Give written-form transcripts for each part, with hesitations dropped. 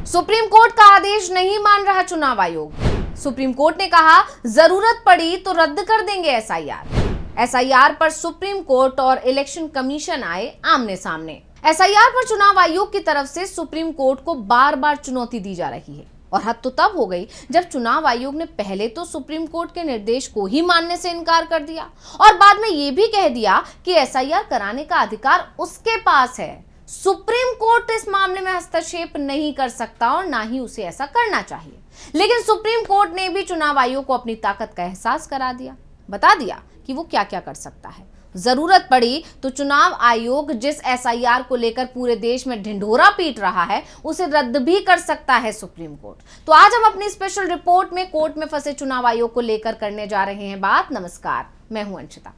Supreme court का आदेश नहीं मान रहा चुनाव आयोग। सुप्रीम कोर्ट ने कहा जरूरत पड़ी तो रद्द कर देंगे एसआईआर पर सुप्रीम कोर्ट और इलेक्शन कमीशन आए आमने सामने। एसआईआर पर चुनाव आयोग की तरफ से सुप्रीम कोर्ट को बार बार चुनौती दी जा रही है और हद तो तब हो गई जब चुनाव आयोग ने पहले तो सुप्रीम कोर्ट के निर्देश को ही मानने से इनकार कर दिया और बाद में यह भी कह दिया कि एसआईआर कराने का अधिकार उसके पास है। सुप्रीम कोर्ट इस मामले में हस्तक्षेप नहीं कर सकता और ना ही उसे ऐसा करना चाहिए। लेकिन सुप्रीम कोर्ट ने भी चुनाव आयोग को अपनी ताकत का एहसास करा दिया, बता दिया कि वो क्या क्या कर सकता है। जरूरत पड़ी तो चुनाव आयोग जिस एसआईआर को लेकर पूरे देश में ढिंढोरा पीट रहा है उसे रद्द भी कर सकता है सुप्रीम कोर्ट। तो आज हम अपनी स्पेशल रिपोर्ट में कोर्ट में फंसे चुनाव आयोग को लेकर करने जा रहे हैं बात। नमस्कार, मैं हूं अंशिता।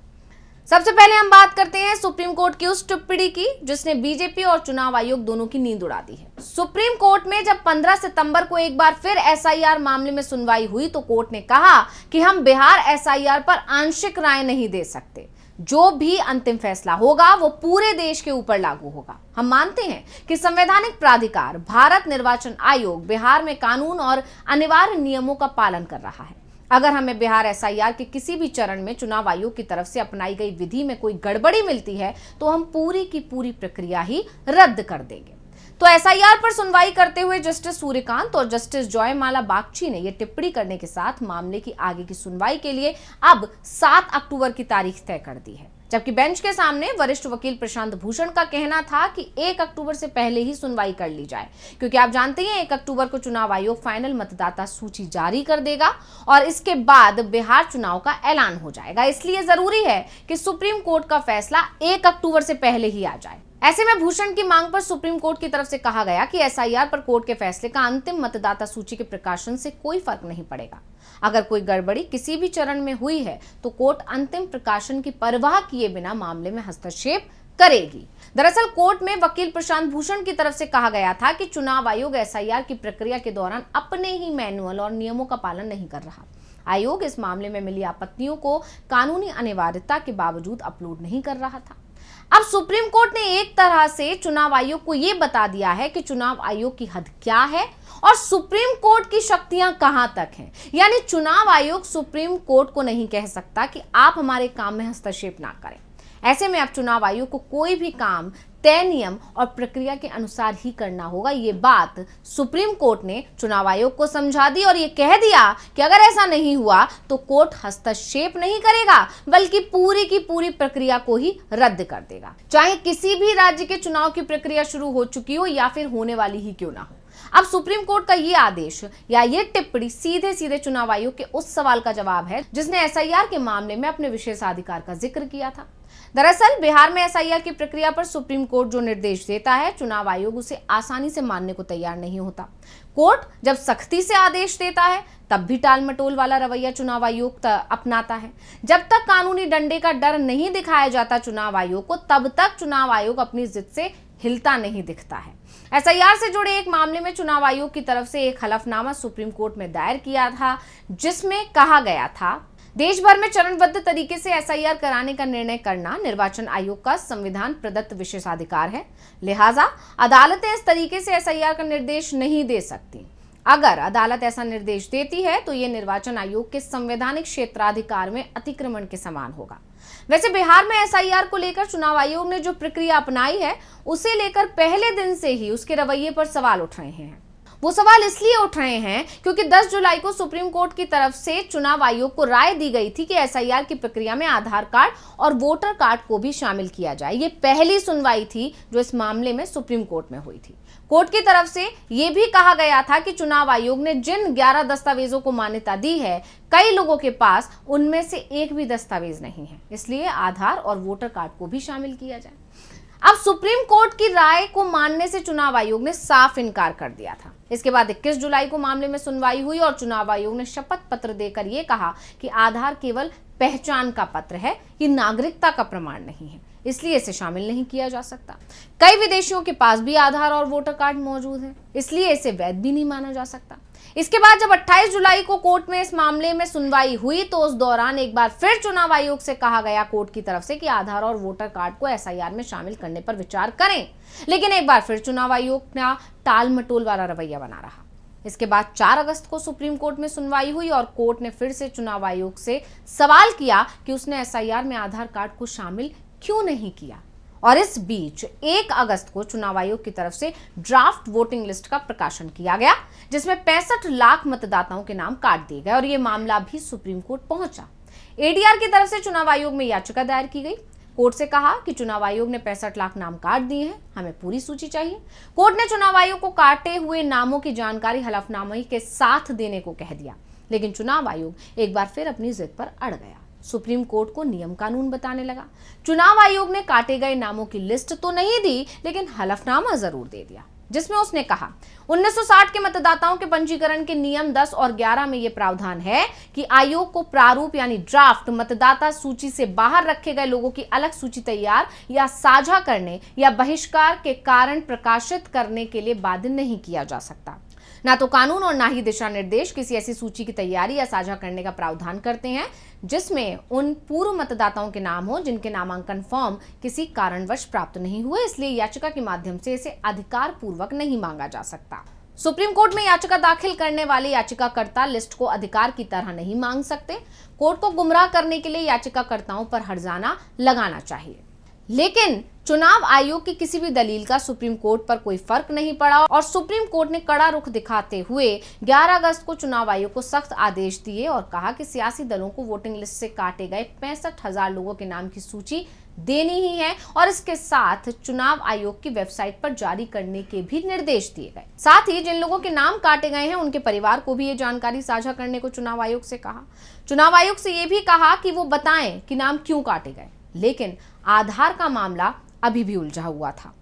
सबसे पहले हम बात करते हैं सुप्रीम कोर्ट की उस टिप्पणी की जिसने बीजेपी और चुनाव आयोग दोनों की नींद उड़ा दी है। सुप्रीम कोर्ट में जब 15 सितंबर को एक बार फिर एसआईआर मामले में सुनवाई हुई तो कोर्ट ने कहा कि हम बिहार एसआईआर पर आंशिक राय नहीं दे सकते। जो भी अंतिम फैसला होगा वो पूरे देश के ऊपर लागू होगा। हम मानते हैं कि संवैधानिक प्राधिकार भारत निर्वाचन आयोग बिहार में कानून और अनिवार्य नियमों का पालन कर रहा है। अगर हमें बिहार एसआईआर के किसी भी चरण में चुनाव आयोग की तरफ से अपनाई गई विधि में कोई गड़बड़ी मिलती है तो हम पूरी की पूरी प्रक्रिया ही रद्द कर देंगे। तो एसआईआर पर सुनवाई करते हुए जस्टिस सूर्यकांत और जस्टिस जॉयमाला बागची ने यह टिप्पणी करने के साथ मामले की आगे की सुनवाई के लिए अब 7 अक्टूबर की तारीख तय कर दी है। जबकि बेंच के सामने वरिष्ठ वकील प्रशांत भूषण का कहना था कि 1 अक्टूबर से पहले ही सुनवाई कर ली जाए, क्योंकि आप जानते हैं 1 अक्टूबर को चुनाव आयोग फाइनल मतदाता सूची जारी कर देगा और इसके बाद बिहार चुनाव का ऐलान हो जाएगा। इसलिए जरूरी है कि सुप्रीम कोर्ट का फैसला 1 अक्टूबर से पहले ही आ जाए। ऐसे में भूषण की मांग पर सुप्रीम कोर्ट की तरफ से कहा गया कि एसआईआर पर कोर्ट के फैसले का अंतिम मतदाता सूची के प्रकाशन से कोई फर्क नहीं पड़ेगा। अगर कोई गड़बड़ी किसी भी चरण में हुई है तो कोर्ट अंतिम प्रकाशन की परवाह किए बिना मामले में हस्तक्षेप करेगी। दरअसल कोर्ट में वकील प्रशांत भूषण की तरफ से कहा गया था कि चुनाव आयोग एसआईआर की प्रक्रिया के दौरान अपने ही मैनुअल और नियमों का पालन नहीं कर रहा। आयोग इस मामले में मिली आपत्तियों को कानूनी अनिवार्यता के बावजूद अपलोड नहीं कर रहा था। अब सुप्रीम कोर्ट ने एक तरह से चुनाव आयोग को यह बता दिया है कि चुनाव आयोग की हद क्या है और सुप्रीम कोर्ट की शक्तियां कहां तक हैं। यानी चुनाव आयोग सुप्रीम कोर्ट को नहीं कह सकता कि आप हमारे काम में हस्तक्षेप ना करें। ऐसे में अब चुनाव आयोग को कोई भी काम तय नियम और प्रक्रिया के अनुसार ही करना होगा। ये बात सुप्रीम कोर्ट ने चुनाव आयोग को समझा दी और ये कह दिया कि अगर ऐसा नहीं हुआ तो कोर्ट हस्तक्षेप नहीं करेगा बल्कि पूरी की पूरी प्रक्रिया को ही रद्द कर देगा, चाहे किसी भी राज्य के चुनाव की प्रक्रिया शुरू हो चुकी हो या फिर होने वाली ही क्यों ना हो। अब सुप्रीम कोर्ट का ये आदेश या ये टिप्पणी सीधे सीधे चुनाव आयोग के उस सवाल का जवाब है जिसने एसआईआर के मामले में अपने विशेषाधिकार का जिक्र किया था। दरअसल बिहार में एसआईआर की प्रक्रिया पर सुप्रीम कोर्ट जो निर्देश देता है चुनाव आयोग उसे आसानी से मानने को तैयार नहीं होता। कोर्ट जब सख्ती से आदेश देता है तब भी टाल मटोल वाला रवैया चुनाव आयोग अपनाता है। जब तक कानूनी डंडे का डर नहीं दिखाया जाता चुनाव आयोग को तब तक चुनाव आयोग अपनी जिद से हिलता नहीं दिखता है। एसआईआर से जुड़े एक मामले में चुनाव आयोग की तरफ से एक हलफनामा सुप्रीम कोर्ट में दायर किया था जिसमें कहा गया था देश भर में चरणबद्ध तरीके से एसआईआर कराने का निर्णय करना निर्वाचन आयोग का संविधान प्रदत्त विशेषाधिकार है। लिहाजा अदालतें इस तरीके से एसआईआर का निर्देश नहीं दे सकती। अगर अदालत ऐसा निर्देश देती है तो यह निर्वाचन आयोग के संवैधानिक क्षेत्राधिकार में अतिक्रमण के समान होगा। वैसे बिहार में एसआईआर को लेकर चुनाव आयोग ने जो प्रक्रिया अपनाई है उसे लेकर पहले दिन से ही उसके रवैये पर सवाल उठ रहे हैं। वो सवाल इसलिए उठ रहे हैं क्योंकि 10 जुलाई को सुप्रीम कोर्ट की तरफ से चुनाव आयोग को राय दी गई थी कि एसआईआर की प्रक्रिया में आधार कार्ड और वोटर कार्ड को भी शामिल किया जाए। ये पहली सुनवाई थी जो इस मामले में सुप्रीम कोर्ट में हुई थी। कोर्ट की तरफ से यह भी कहा गया था कि चुनाव आयोग ने जिन 11 दस्तावेजों को मान्यता दी है कई लोगों के पास उनमें से एक भी दस्तावेज नहीं है, इसलिए आधार और वोटर कार्ड को भी शामिल किया जाए। अब सुप्रीम कोर्ट की राय को मानने से चुनाव आयोग ने साफ इनकार कर दिया था। इसके बाद 21 जुलाई को मामले में सुनवाई हुई और चुनाव आयोग ने शपथ पत्र देकर यह कहा कि आधार केवल पहचान का पत्र है, ये नागरिकता का प्रमाण नहीं है। इसलिए इसे शामिल नहीं किया जा सकता। कई विदेशियों के पास भी आधार और वोटर कार्ड मौजूद है, इसलिए इसे वैध भी नहीं माना जा सकता। इसके बाद जब 28 जुलाई को कोर्ट में इस मामले में सुनवाई हुई तो उस दौरान एक बार फिर चुनाव आयोग से कहा गया कोर्ट की तरफ से कि आधार और वोटर कार्ड को एसआईआर में शामिल करने पर विचार करें, लेकिन एक बार फिर चुनाव आयोग का टाल मटोल वाला रवैया बना रहा। इसके बाद 4 अगस्त को सुप्रीम कोर्ट में सुनवाई हुई और कोर्ट ने फिर से चुनाव आयोग से सवाल किया कि उसने एसआईआर में आधार कार्ड को शामिल क्यों नहीं किया। और इस बीच 1 अगस्त को चुनाव आयोग की तरफ से ड्राफ्ट वोटिंग लिस्ट का प्रकाशन किया गया, जिसमें 65 लाख मतदाताओं के नाम काट दिए गए और यह मामला भी सुप्रीम कोर्ट पहुंचा। एडीआर की तरफ से चुनाव आयोग में याचिका दायर की गई। कोर्ट से कहा कि चुनाव आयोग ने 65 लाख नाम काट दिए हैं, हमें पूरी सूची चाहिए। कोर्ट ने चुनाव आयोग को काटे हुए नामों की जानकारी हलफनामे के साथ देने को कह दिया, लेकिन चुनाव आयोग एक बार फिर अपनी जिद पर अड़ गया। सुप्रीम कोर्ट को नियम कानून बताने लगा। चुनाव आयोग ने काटे गए नामों की लिस्ट तो नहीं दी, लेकिन हलफनामा जरूर दे दिया, जिसमें उसने कहा 1960 के मतदाताओं के पंजीकरण के नियम 10 और 11 में यह प्रावधान है कि आयोग को प्रारूप यानी ड्राफ्ट मतदाता सूची से बाहर रखे गए लोगों की अलग सूची तैयार या साझा करने या बहिष्कार के कारण प्रकाशित करने के लिए बाध्य नहीं किया जा सकता। ना तो कानून और ना ही दिशा निर्देश किसी ऐसी सूची की तैयारी या साझा करने का प्रावधान करते हैं जिसमें उन पूर्व मतदाताओं के नाम हो जिनके नामांकन फॉर्म किसी कारणवश प्राप्त नहीं हुए, इसलिए याचिका के माध्यम से इसे अधिकार पूर्वक नहीं मांगा जा सकता। सुप्रीम कोर्ट में याचिका दाखिल करने वाले याचिकाकर्ता लिस्ट को अधिकार की तरह नहीं मांग सकते। कोर्ट को गुमराह करने के लिए याचिकाकर्ताओं पर हर्जाना लगाना चाहिए, लेकिन चुनाव आयोग की किसी भी दलील का सुप्रीम कोर्ट पर कोई फर्क नहीं पड़ा और सुप्रीम कोर्ट ने कड़ा रुख दिखाते हुए 11 अगस्त को चुनाव आयोग को सख्त आदेश दिए और कहा कि सियासी दलों को वोटिंग लिस्ट से काटे गए 65,000 लोगों के नाम की सूची देनी ही है और इसके साथ चुनाव आयोग की वेबसाइट पर जारी करने के भी निर्देश दिए गए। साथ ही जिन लोगों के नाम काटे गए हैं उनके परिवार को भी ये जानकारी साझा करने को चुनाव आयोग से कहा। चुनाव आयोग से ये भी कहा कि वो बताएं कि नाम क्यों काटे गए, लेकिन आधार का मामला अभी भी उलझा हुआ था।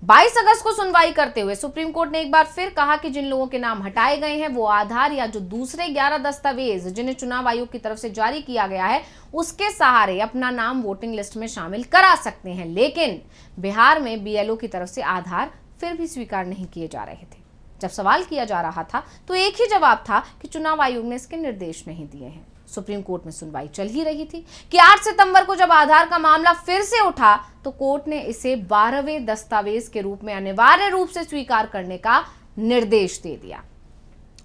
22 अगस्त को सुनवाई करते हुए सुप्रीम कोर्ट ने एक बार फिर कहा कि जिन लोगों के नाम हटाए गए हैं वो आधार या जो दूसरे 11 दस्तावेज जिन्हें चुनाव आयोग की तरफ से जारी किया गया है उसके सहारे अपना नाम वोटिंग लिस्ट में शामिल करा सकते हैं, लेकिन बिहार में बीएलओ की तरफ से आधार फिर भी स्वीकार नहीं किए जा रहे थे। जब सवाल किया जा रहा था तो एक ही जवाब था कि चुनाव आयोग ने इसके निर्देश नहीं दिए हैं। सुप्रीम कोर्ट में सुनवाई चल ही रही थी कि 8 सितंबर को जब आधार का मामला फिर से उठा तो कोर्ट ने इसे 12वें दस्तावेज के रूप में अनिवार्य रूप से स्वीकार करने का निर्देश दे दिया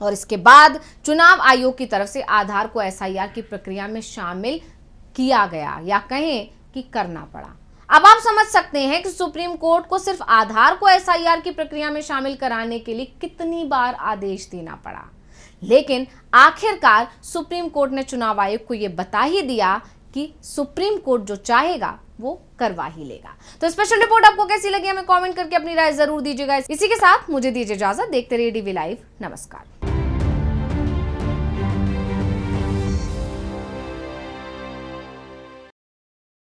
और इसके बाद चुनाव आयोग की तरफ से आधार को एसआईआर की प्रक्रिया में शामिल किया गया या कहें कि करना पड़ा। अब आप समझ सकते हैं कि सुप्रीम कोर्ट को सिर्फ आधार को एसआईआर की प्रक्रिया में शामिल कराने के लिए कितनी बार आदेश देना पड़ा, लेकिन आखिरकार सुप्रीम कोर्ट ने चुनाव आयोग को यह बता ही दिया कि सुप्रीम कोर्ट जो चाहेगा वो करवा ही लेगा। तो स्पेशल रिपोर्ट आपको कैसी लगी हमें कमेंट करके अपनी राय जरूर दीजिएगा। इसी के साथ मुझे दीजिए इजाजत। देखते रहिए डीवी लाइव। नमस्कार।